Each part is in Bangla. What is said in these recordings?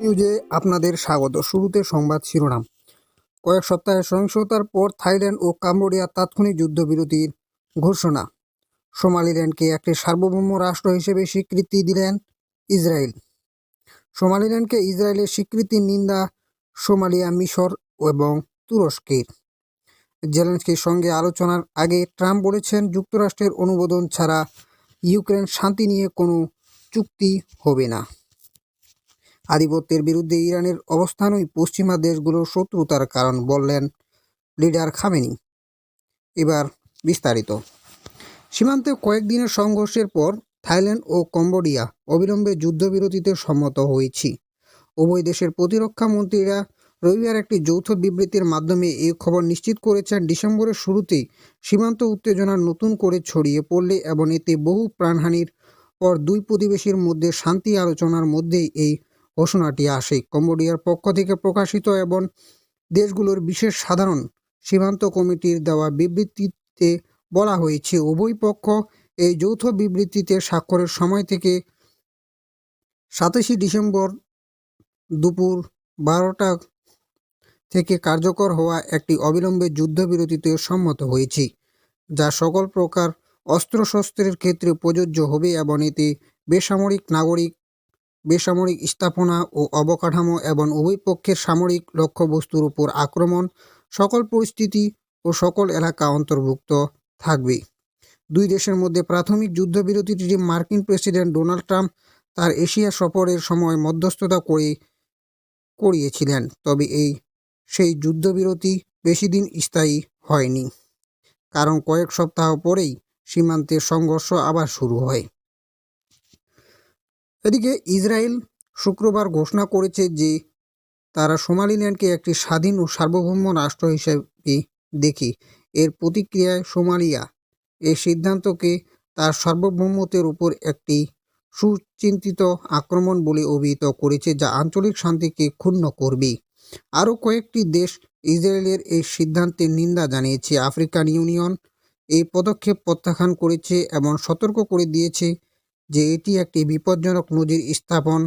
নিউজে আপনাদের স্বাগত। শুরুতে সংবাদ শিরোনাম। কয়েক সপ্তাহের সহিংসতার পর থাইল্যান্ড ও কম্বোডিয়ার তাৎক্ষণিক যুদ্ধবিরতির ঘোষণা। সোমালিল্যান্ডকে একটি সার্বভৌম রাষ্ট্র হিসেবে স্বীকৃতি দিলেন ইসরায়েল। সোমালিল্যান্ডকে ইসরায়েলের স্বীকৃতির নিন্দা সোমালিয়া, মিশর এবং তুরস্কের। জেলেনস্কির সঙ্গে আলোচনার আগে ট্রাম্প বলেছেন, যুক্তরাষ্ট্রের অনুমোদন ছাড়া ইউক্রেন শান্তি নিয়ে কোনো চুক্তি হবে না। আধিপত্যের বিরুদ্ধে ইরানের অবস্থানই পশ্চিমা দেশগুলোর শত্রুতার কারণ বললেন লিডার খামেনি। এবার বিস্তারিত। সীমান্তে কয়েকদিনের সংঘর্ষের পর থাইল্যান্ড ও কম্বোডিয়া অবিলম্বে যুদ্ধবিরতিতে সম্মত হয়েছে। উভয় দেশের প্রতিরক্ষা মন্ত্রীরা রবিবার একটি যৌথ বিবৃতির মাধ্যমে এই খবর নিশ্চিত করেছেন। ডিসেম্বরের শুরুতেই সীমান্ত উত্তেজনা নতুন করে ছড়িয়ে পড়লে এবং এতে বহু প্রাণহানির পর দুই প্রতিবেশীর মধ্যে শান্তি আলোচনার মধ্যেই এই ঘোষণাটি আসে। কম্বোডিয়ার পক্ষ থেকে প্রকাশিত এবং দেশগুলোর বিশেষ সাধারণ সীমান্ত কমিটির দেওয়া বিবৃতিতে বলা হয়েছে, উভয় পক্ষ এই যৌথ বিবৃতিতে স্বাক্ষরের সময় থেকে 27 ডিসেম্বর দুপুর 12টা থেকে কার্যকর হওয়া একটি অবিলম্বে যুদ্ধবিরতিতে সম্মত হয়েছে, যা সকল প্রকার অস্ত্রশস্ত্রের ক্ষেত্রে প্রযোজ্য হবে এবং এতে বেসামরিক নাগরিক, বেসামরিক স্থাপনা ও অবকাঠামো এবং উভয় পক্ষের সামরিক লক্ষ্যবস্তুর উপর আক্রমণ, সকল পরিস্থিতি ও সকল এলাকা অন্তর্ভুক্ত থাকবে। দুই দেশের মধ্যে প্রাথমিক যুদ্ধবিরতিটি মার্কিন প্রেসিডেন্ট ডোনাল্ড ট্রাম্প তার এশিয়া সফরের সময় মধ্যস্থতা করিয়েছিলেন, তবে সেই যুদ্ধবিরতি বেশি দিন স্থায়ী হয়নি, কারণ কয়েক সপ্তাহ পরেই সীমান্তের সংঘর্ষ আবার শুরু হয়। এদিকে ইসরায়েল শুক্রবার ঘোষণা করেছে যে তারা সোমালিল্যান্ডকে একটি স্বাধীন ও সার্বভৌম রাষ্ট্র হিসেবে দেখে। এর প্রতিক্রিয়ায় সোমালিয়া এই সিদ্ধান্তকে তার সার্বভৌমত্বের উপর একটি সুচিন্তিত আক্রমণ বলে অভিহিত করেছে, যা আঞ্চলিক শান্তিকে ক্ষুণ্ণ করবে। আরও কয়েকটি দেশ ইসরায়েলের এই সিদ্ধান্তের নিন্দা জানিয়েছে। আফ্রিকান ইউনিয়ন এই পদক্ষেপ প্রত্যাখ্যান করেছে এবং সতর্ক করে দিয়েছে যে এটি একটি বিপজ্জনক নজির স্থাপন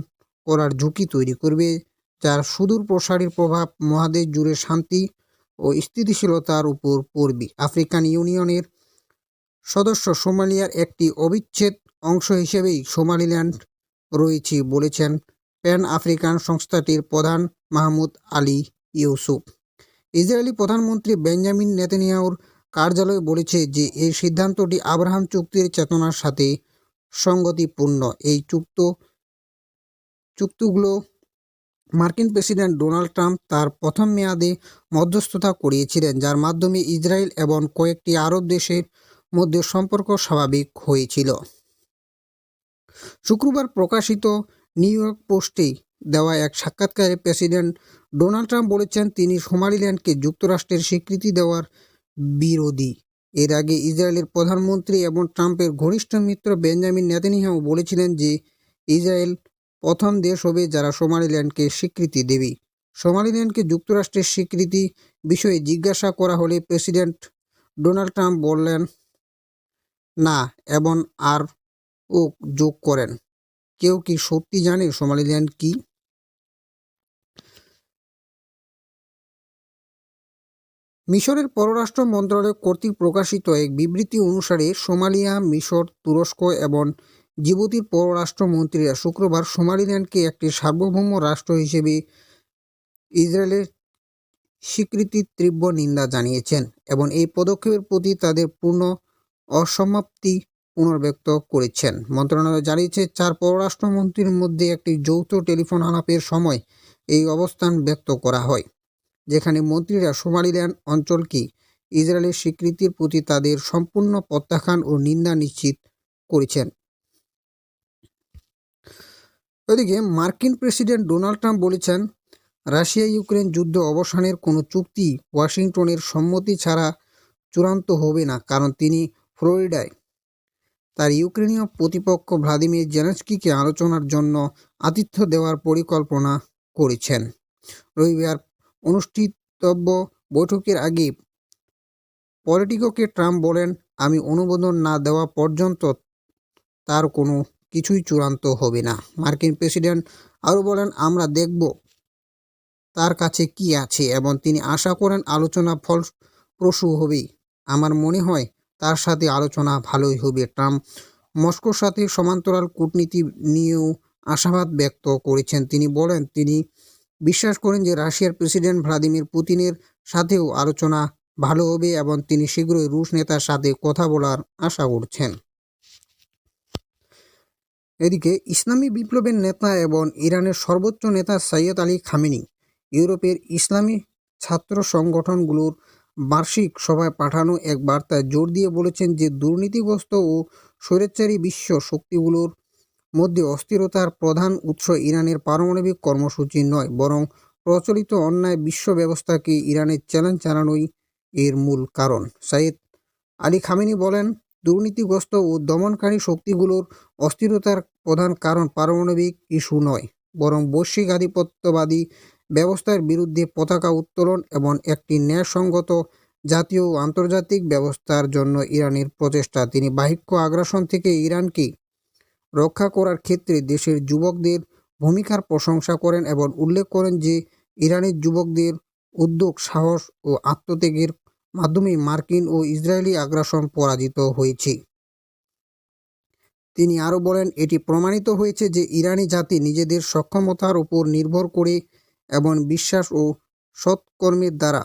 করার ঝুঁকি তৈরি করবে, যার সুদূর প্রসারী প্রভাব মহাদেশ জুড়ে শান্তি ও স্থিতিশীলতার উপর পড়বে। আফ্রিকান ইউনিয়নের সদস্য সোমালিয়ার একটি অবিচ্ছেদ অংশ হিসেবেই সোমালিল্যান্ড রয়েছে বলেছেন প্যান আফ্রিকান সংস্থাটির প্রধান মাহমুদ আলী ইউসুফ। ইসরায়েলি প্রধানমন্ত্রী বেঞ্জামিন নেতানিয়াহুর কার্যালয় বলেছে যে এই সিদ্ধান্তটি আব্রাহাম চুক্তির চেতনার সাথে সঙ্গতিপূর্ণ। এই চুক্তিগুলো মার্কিন প্রেসিডেন্ট ডোনাল্ড ট্রাম্প তার প্রথম মেয়াদে মধ্যস্থতা করিয়েছিলেন, যার মাধ্যমে ইসরায়েল এবং কয়েকটি আরব দেশের মধ্যে সম্পর্ক স্বাভাবিক হয়েছিল। শুক্রবার প্রকাশিত নিউ ইয়র্ক পোস্টে দেওয়া এক সাক্ষাৎকারে প্রেসিডেন্ট ডোনাল্ড ট্রাম্প বলেছেন তিনি সোমালিল্যান্ডকে যুক্তরাষ্ট্রের স্বীকৃতি দেওয়ার বিরোধী। এর আগে ইসরায়েলের প্রধানমন্ত্রী এবং ট্রাম্পের ঘনিষ্ঠ মিত্র বেঞ্জামিন নেতানিয়াহু বলেছিলেন যে ইসরায়েল প্রথম দেশ হবে যারা সোমালিল্যান্ডকে স্বীকৃতি দেবে। সোমালিল্যান্ডকে যুক্তরাষ্ট্রের স্বীকৃতি বিষয়ে জিজ্ঞাসা করা হলে প্রেসিডেন্ট ডোনাল্ড ট্রাম্প বললেন না এবং আরও যোগ করেন, কেউ কি সত্যি জানে সোমালিল্যান্ড কি? মিশরের পররাষ্ট্র মন্ত্রণালয় কর্তৃক প্রকাশিত এক বিবৃতি অনুসারে সোমালিয়া, মিশর, তুরস্ক এবং জিবুতির পররাষ্ট্রমন্ত্রীরা শুক্রবার সোমালিল্যান্ডকে একটি সার্বভৌম রাষ্ট্র হিসেবে ইসরায়েলের স্বীকৃতির তীব্র নিন্দা জানিয়েছেন এবং এই পদক্ষেপের প্রতি তাদের পূর্ণ অসম্মতি পুনর্ব্যক্ত করেছেন। মন্ত্রণালয় জানিয়েছে, 4 পররাষ্ট্রমন্ত্রীর মধ্যে একটি যৌথ টেলিফোন আলাপের সময় এই অবস্থান ব্যক্ত করা হয়, যেখানে মন্ত্রীরা সোমালিল্যান্ড অঞ্চলকে ইসরায়েলের স্বীকৃতির প্রতি তাদের সম্পূর্ণ প্রত্যাখ্যান ও নিন্দা নিশ্চিত করেছেন। ওদিকে মার্কিন প্রেসিডেন্ট ডোনাল্ড ট্রাম্প বলেছেন, রাশিয়া ইউক্রেন যুদ্ধ অবসানের কোনো চুক্তি ওয়াশিংটনের সম্মতি ছাড়া চূড়ান্ত হবে না, কারণ তিনি ফ্লোরিডায় তার ইউক্রেনীয় প্রতিপক্ষ ভ্লাদিমির জেলেনস্কিকে আলোচনার জন্য আতিথ্য দেওয়ার পরিকল্পনা করেছেন। রবিবার অনুষ্ঠিতব্য বৈঠকের আগে পলিটিকোকে ট্রাম্প বলেন, আমি অনুমোদন না দেওয়া পর্যন্ত তার কোনো কিছুই চূড়ান্ত হবে না। মার্কিন প্রেসিডেন্ট আরও বলেন, আমরা দেখব তার কাছে কি আছে এবং তিনি আশা করেন আলোচনা ফলপ্রসূ হবে। আমার মনে হয় তার সাথে আলোচনা ভালোই হবে। ট্রাম্প মস্কোর সাথে সমান্তরাল কূটনীতি নিয়েও আশাবাদ ব্যক্ত করেছেন। তিনি বলেন, তিনি বিশ্বাস করেন যে রাশিয়ার প্রেসিডেন্ট ভ্লাদিমির পুতিনের সাথেও আলোচনা ভালো হবে এবং তিনি শীঘ্রই রুশ নেতার সাথে কথা বলার আশা করছেন। এদিকে ইসলামী বিপ্লবের নেতা এবং ইরানের সর্বোচ্চ নেতা সৈয়দ আলী খামেনি ইউরোপের ইসলামী ছাত্র সংগঠনগুলোর বার্ষিক সভায় পাঠানো এক বার্তায় জোর দিয়ে বলেছেন যে দুর্নীতিগ্রস্ত ও স্বৈরাচারী বিশ্ব শক্তিগুলোর মধ্যে অস্থিরতার প্রধান উৎস ইরানের পারমাণবিক কর্মসূচি নয়, বরং প্রচলিত অন্যায় বিশ্ব ব্যবস্থাকে ইরানের চ্যালেঞ্জ জানানোই এর মূল কারণ। সৈয়দ আলী খামেনি বলেন, দুর্নীতিগ্রস্ত ও দমনকারী শক্তিগুলোর অস্থিরতার প্রধান কারণ পারমাণবিক ইস্যু নয়, বরং বৈশ্বিক আধিপত্যবাদী ব্যবস্থার বিরুদ্ধে পতাকা উত্তোলন এবং একটি ন্যায়সঙ্গত জাতীয় ও আন্তর্জাতিক ব্যবস্থার জন্য ইরানের প্রচেষ্টা। তিনি বাহ্যিক আগ্রাসন থেকে ইরানকে রক্ষা করার ক্ষেত্রে দেশের যুবকদের ভূমিকার প্রশংসা করেন এবং উল্লেখ করেন যে ইরানের যুবকদের উদ্যোগ, সাহস ও আত্মত্যাগের মাধ্যমে মার্কিন ও ইসরায়েলি আগ্রাসন পরাজিত হয়েছে। তিনি আরও বলেন, এটি প্রমাণিত হয়েছে যে ইরানি জাতি নিজেদের সক্ষমতার উপর নির্ভর করে এবং বিশ্বাস ও সৎকর্মের দ্বারা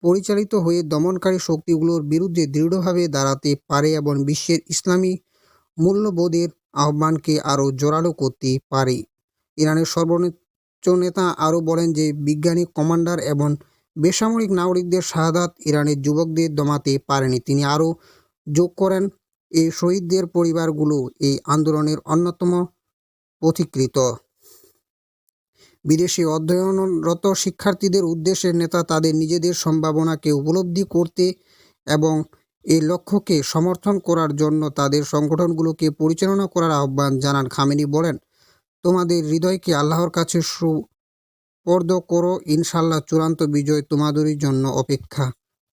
পরিচালিত হয়ে দমনকারী শক্তিগুলোর বিরুদ্ধে দৃঢ়ভাবে দাঁড়াতে পারে এবং বিশ্বের ইসলামী মূল্যবোধের আহ্বানকে আরও জোরালো করতে পারে। ইরানের সর্বোচ্চ নেতা আরও বলেন যে বিজ্ঞানী, কমান্ডার এবং বেসামরিক নাগরিকদের শাহাদাত ইরানের যুবকদের দমাতে পারেনি। তিনি আরও যোগ করেন, এই শহীদদের পরিবারগুলো এই আন্দোলনের অন্যতম পথিকৃত। বিদেশে অধ্যয়নরত শিক্ষার্থীদের উদ্দেশ্যে নেতা তাদের নিজেদের সম্ভাবনাকে উপলব্ধি করতে এবং এই লক্ষ্যকে সমর্থন করার জন্য তাদের সংগঠনগুলোকে পরিচালনা করার আহ্বান জানান। খামেনি বলেন, তোমাদের হৃদয়কে আল্লাহর কাছে সুপর্দ করো, ইনশাল্লাহ চূড়ান্ত বিজয় তোমাদেরই জন্য অপেক্ষা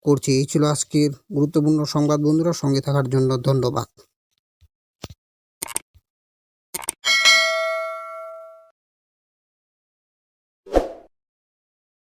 করছে। এই ছিল আজকের গুরুত্বপূর্ণ সংবাদ। বন্ধুরা, সঙ্গে থাকার জন্য ধন্যবাদ।